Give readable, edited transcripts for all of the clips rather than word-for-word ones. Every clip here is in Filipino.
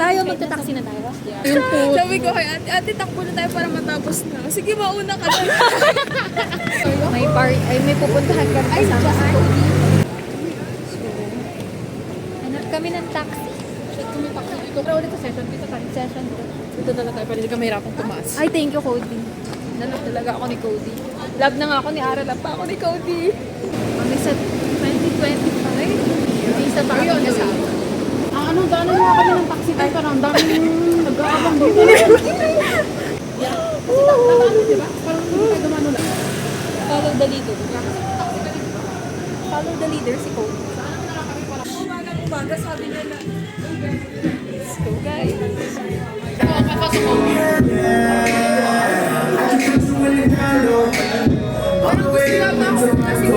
Tayo, magta-taxi na tayo. Sabi ko kay ate, ate takbo na tayo para matapos na. Sige, mauna ka na. May pupuntahan kami kasama si Cody. So, hanap kami ng taxi. Shit, kung may taxi dito. Pero ulit sa session, dito tayo. Session dito. Dito talaga tayo, para hindi ka mahirapang tumaas. Ay, thank you, Cody. Nalove talaga ako ni Cody. Love na nga ako ni Ara, love pa ako ni Cody. Kami sa 2025. Yung isa pa kami kasama. Ang daanan nga kami ng taxi tayo, parang ang daming nag-aabang dito. Kasi taano, di ba? Parang hindi tayo dumano lang. Follow the leader. Follow the leader, si Cody. Umaga, sabi niya na, Let's go, guys. papasok ko. Parang gusto lang ako kasi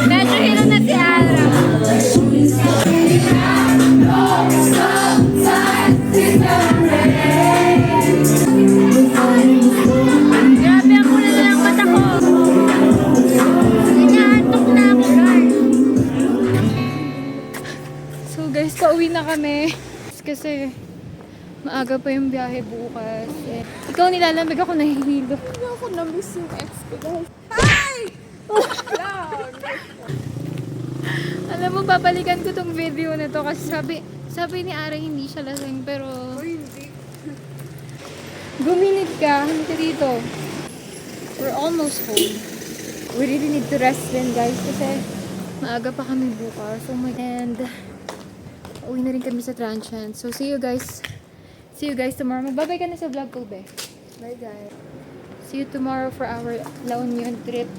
Medyo hilo na si Ara. Grabe ang kulay na ng mata ko. Inaantok na ako, guys. So guys, pauwi na kami. Kasi maaga pa yung biyahe bukas. Ikaw nilalamig, ako nahihilo. Hindi ako na-miss yung ex ko dahil. Alam mo, babalikan ko tong video na to kasi sabi ni Ara hindi siya lasing pero Hindi. guminit ka. Hindi dito. We're almost home. We really need to rest then, guys, kasi maaga pa kami bukas. Oh my, and uwi na rin kami sa Transient. So see you guys tomorrow. Magbabay ka na sa vlog ko, be. Bye guys. See you tomorrow for our La Union trip.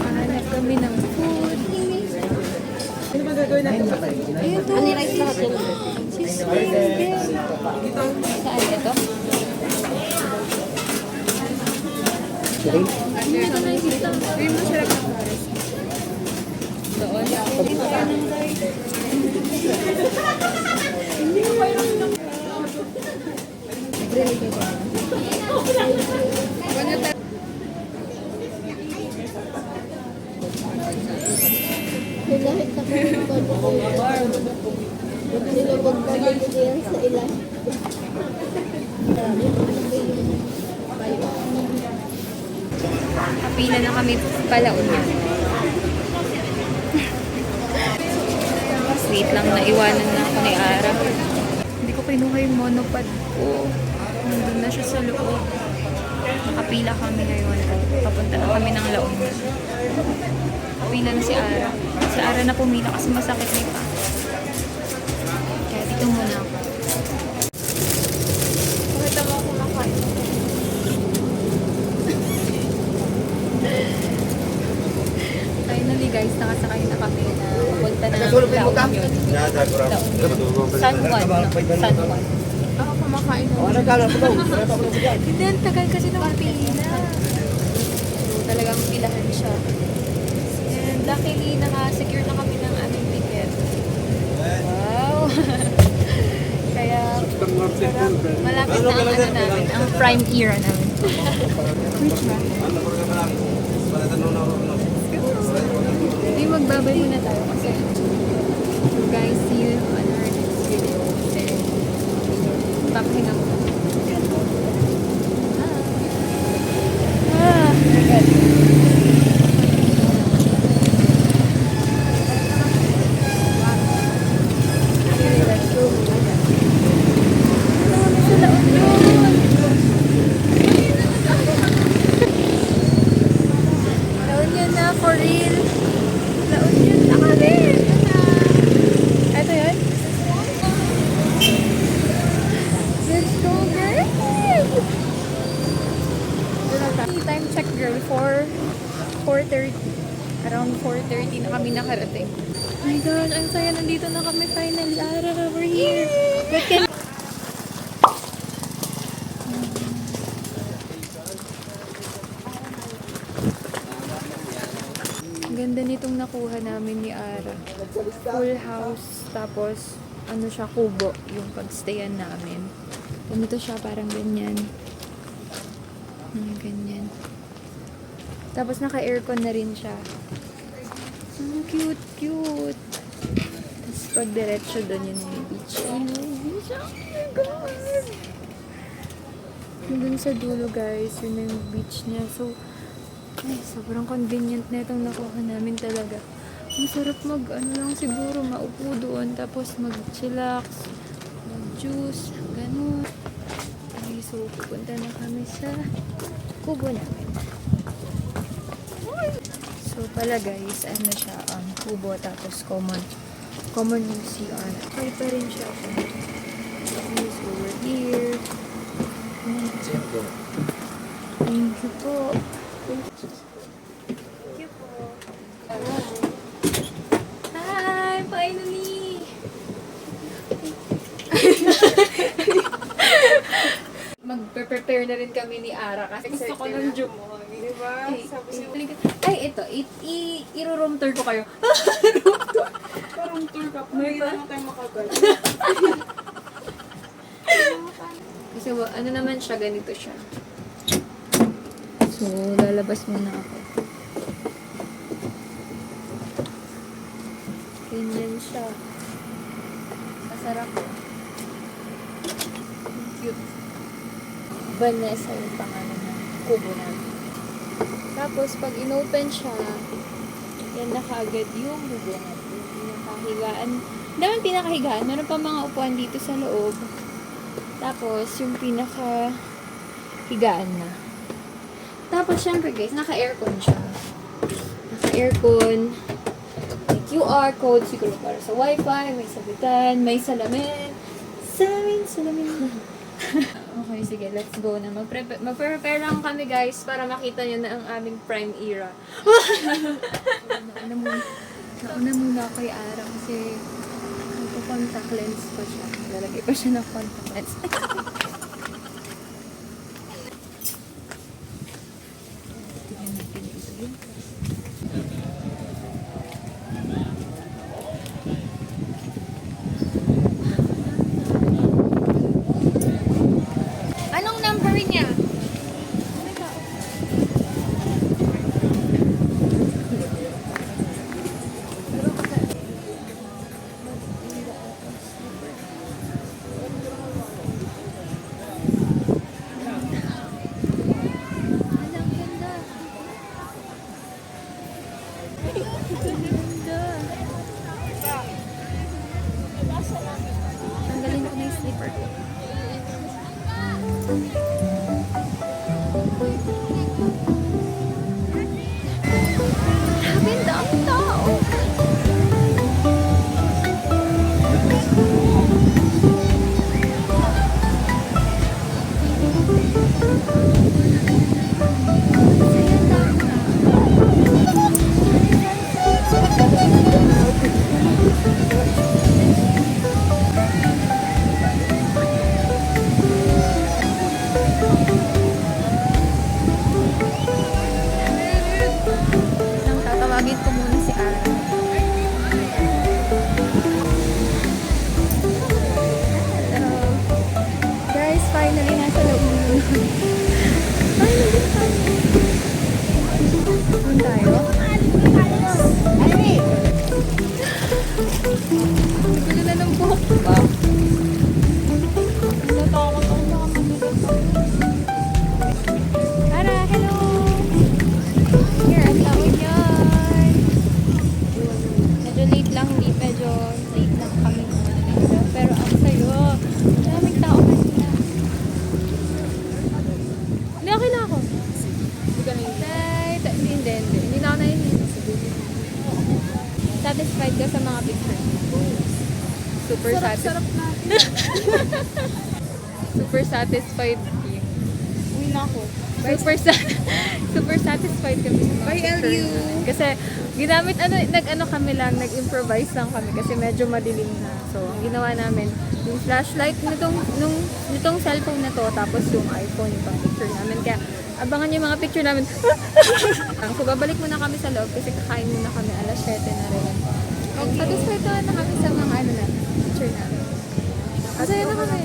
Hanap kami ng food. Ano ba gagawin natin? Ayun to. Ano rice lahat yun? Saan ito? Hindi mo sarap ng pares. Doon. Pinahit ako ng pagkakas. Nilabag pa rin ko yan sa ilan. Kapila na kami palaon yan. Wait lang, naiwanan na ako ni Ara. Hindi ko kinuha yung monopod ko. Nandun na siya sa loob. Nakapila kami ngayon. Papunta na kami ng Laon. Kapila na si Ara. Si Ara na pumila kasi masakit na pa. Kaya dito muna ako. Pakita mo ako makain. Finally guys, nakasakay na kami na papunta na ng Laon yun. San Juan. No? San Juan. Ako kumakain na. Hindi, ang tagal kasi ng pila. So, talagang pilahan siya. And luckily, naka-secure na kami ng aming ticket. Wow! Kaya, malapit na ang ano namin, ang prime era namin. Which one? Hindi, magbabay muna tayo kasi guys, see you on our next video. Then, papahinga ko. Good. Okay, let's go. nandito na kami finally. Ara, we're here. What can... Ganda nitong nakuha namin ni Ara. Full house, tapos ano siya, kubo, yung pagstayan namin. Ganito siya, parang ganyan. Ganyan. Tapos naka-aircon na rin siya. Ang cute, cute. Tapos pag diretso doon yun yung beach. Ano yung beach? Oh my God! Yung dun sa dulo guys, yun na yung beach niya. So, ay, sobrang convenient na itong nakuha namin talaga. Ang sarap ano lang siguro, maupo doon, tapos mag-chillax, mag-juice, ganun. Okay, so pupunta na kami sa kubo namin. So pala guys, ano siya, kubo, tapos common yung CR. Okay pa rin siya. Okay, so we're here. Thank you po. Thank you po. Hi! Finally! Mag-prepare na rin kami ni Ara kasi Gusto ko ng Jumoy, di ba? Sabi siya, ay, ito. I-room tour ko kayo. parang tour ka pa. Hindi na tayo makagal. Kasi ano naman siya, ganito siya. So, lalabas muna ako. Ganyan siya. Masarap po. Cute. Vanessa yung pangalan ng kubo namin. Tapos, pag inopen siya, yan na kaagad yung bubong natin. Pinakahigaan. Hindi naman pinakahigaan. Meron pa mga upuan dito sa loob. Tapos, yung pinakahigaan na. Tapos, syempre guys, naka-aircon siya. Naka-aircon. May QR code siguro para sa wifi. May sabitan. May salamin. Salamin. Okay, sige. Let's go na. Mag-prepare lang kami guys para makita nyo na ang aming prime era. Nauna muna kay Ara kasi contact lens pa siya. Lalagay pa siya ng contact lens. Tingnan natin ito yun. Anong number niya? Alang ganda. Ganda. Tanggalin ko na yung slipper ko. Grabe, ang daming tao. Saya, ang daming tao. Nang tatawagin ko muna si Ara. Hello. Guys, finally nasa loob muna. Finally. Saan tayo? Gulo na ng buhok ko ba? Natakot ako na kamagitan ko. Ara, hello! Here, ang tawag yan. Medyo late lang, hindi medyo late lang kami. Pero ang sayo, maraming tao kanina. Hindi, okay na ako. Hindi ka na hindi na ako nahihinig. Satisfied ka sa mga pictures. Super Sarap natin. Super satisfied. Uwi na ako. Super satisfied kami sa mga Bye, pictures LU. namin. Kasi Ginamit, nag-ano kami lang, nag-improvise lang kami kasi medyo madilim na. So, ang ginawa namin, yung flashlight nitong cellphone na to, tapos yung iPhone, yung pang picture namin. Kaya, abangan yung mga picture namin. So, babalik muna kami sa loob kasi kakain muna kami alas 7 na rin. Okay. Satisfied na kami sa mga picture namin. Masaya na kami.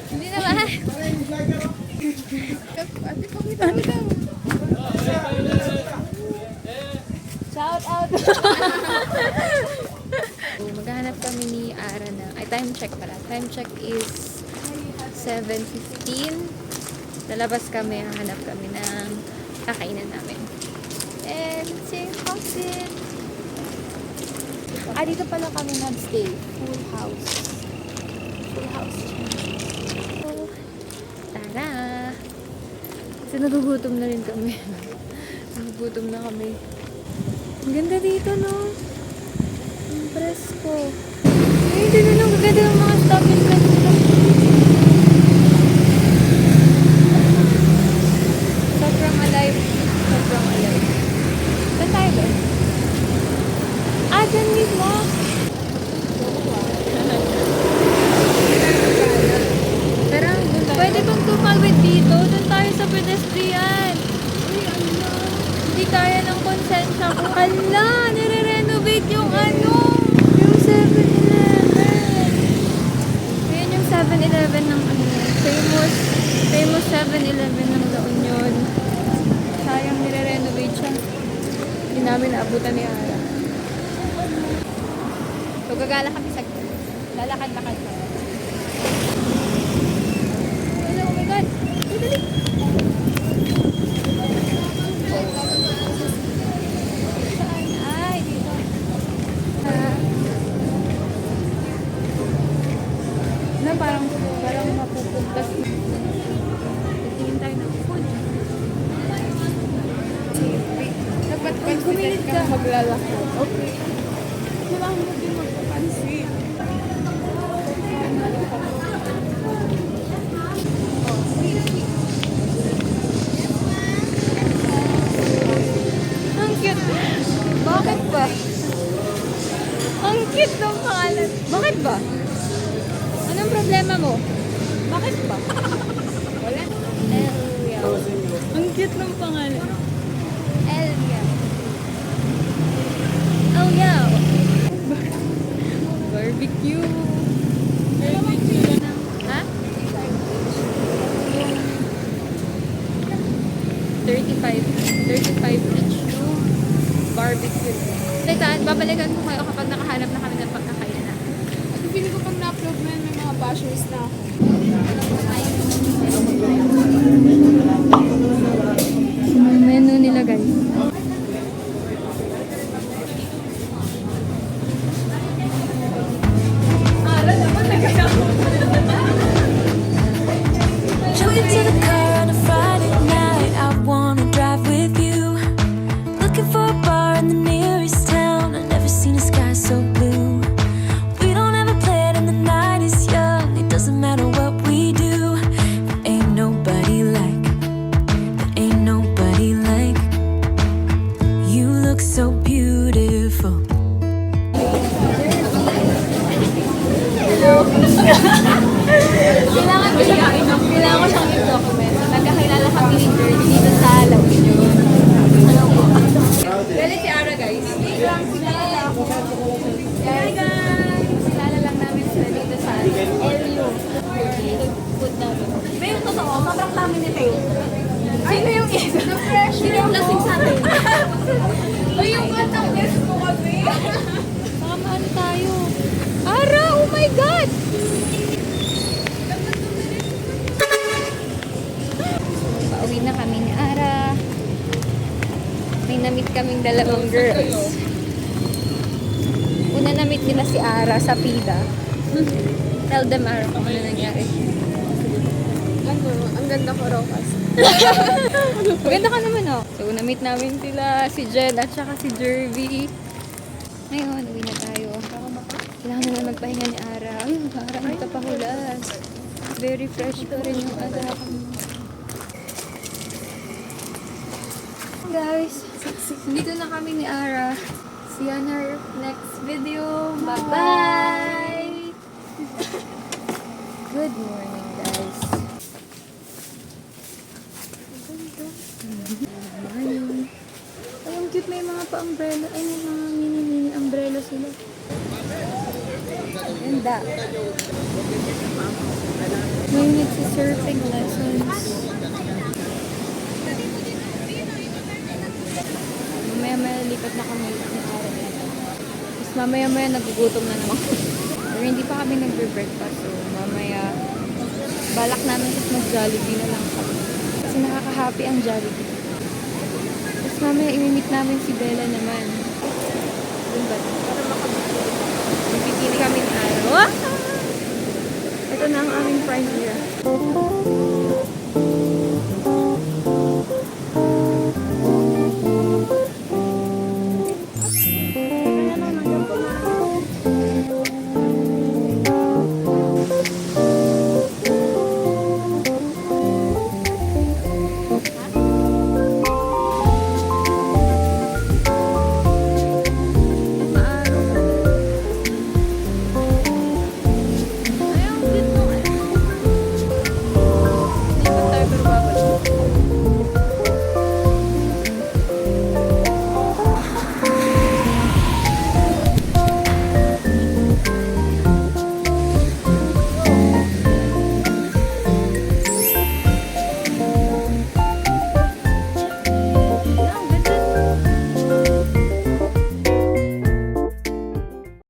Hindi na ba? Ate, pakita mo daw. Shout out! Maghahanap kami ni Ara na, time check pala. Time check is 7:15. Lalabas kami, hahanap kami ng kakainan namin. And same outfit. Dito pala kami nag-stay. Full house. Full house. So, tara! Kasi nagugutom na rin kami. Nagugutom na kami. Ang ganda dito, no? Ang presko. Ay, dito lang. Ang ganda ng mga stopin ka dito. Sobrang alive. Sobrang alive. Saan tayo ba? Dyan mismo. Pero, pwede kong tumawid dito. Doon tayo sa pedestrian. Uy, ano? Hindi kaya ng konsensya ko. Hala, nire-renovate yung yung 7-Eleven. Ayan yung 7-Eleven ng famous 7-Eleven ng La Union. Sayang nire-renovate siya. Hindi namin naabutan ni Ara. So, gagala kami sa lalakad-lakad kami. Oh my God! Dali! Saan? Ay, dito. Parang mapupuntas. Tingin tayo ng food. Dapat Gumilit ka. maglalako. Okay. Kailangan mo din magpapansin. Ang cute. Bakit ba? Ang cute ng pangalan. Bakit ba? Anong problema mo? Bakit ba? Wala. Elia. Ang cute ng pangalan. Elia. Oh, yeah. Barbecue. Ha? 35 each. Barbecue. Teka, babalikan ko kayo kapag nakahanap na kami ng pagkakainan. At feeling ko pag na-upload mo yan, may mga bashers na. Ang menu nila, guys. Jump into the car on a Friday night. I wanna drive with you. Looking for a bar in the nearest town. I've never seen a sky so blue. We don't ever play it and the night is young. It doesn't matter what we do. There ain't nobody like. There ain't nobody like. You look so beautiful. Kailangan ko siyang i-document. Nagkakilala kami ni George dito sa La Union. Galit si Ara, guys. Hi, guys! Kilala lang namin sila dito sa LU. Food namin. Ba yung totoo, sobrang dami nito yun. Sino yung isa? Sino yung lasing sa atin? O yung contact guest ko kami. Baka maano tayo. Ara, oh my God! Pauwi na kami ni Ara. May na-meet kaming dalawang girls. Una na-meet nila si Ara sa PIDA. Tell them, Ara, kung ano nangyari. Ang ganda ko raw kasi. Maganda ka naman, oh. So, na-meet namin sila, si Jen at saka si Jervy. Ngayon, uwi na tayo. Kailangan na lang magpahinga ni Ara. Ay, parang hindi ka pa hulas. Very fresh pa rin yung Ara. Guys, dito na kami ni Ara. See you on her next video. Bye-bye! Good morning, guys. Morning. Ay, ang cute. May mga pa-umbrella. Ay, may mga mini-mini umbrella sila. Ganda. May nagsisurfing lessons. Mamaya-maya lipat na kami ng araw. Tapos mamaya-maya nagugutom na naman. Pero hindi pa kami nagbe-breakfast. So, mamaya balak namin tapos mag-Jollibee na lang kami. Kasi nakaka-happy ang Jollibee. Tapos mamaya imimit namin si Bella naman. Doon ba? Para makabukuli. Nagpipili kami ni Ara. Ito na ang aming prime here.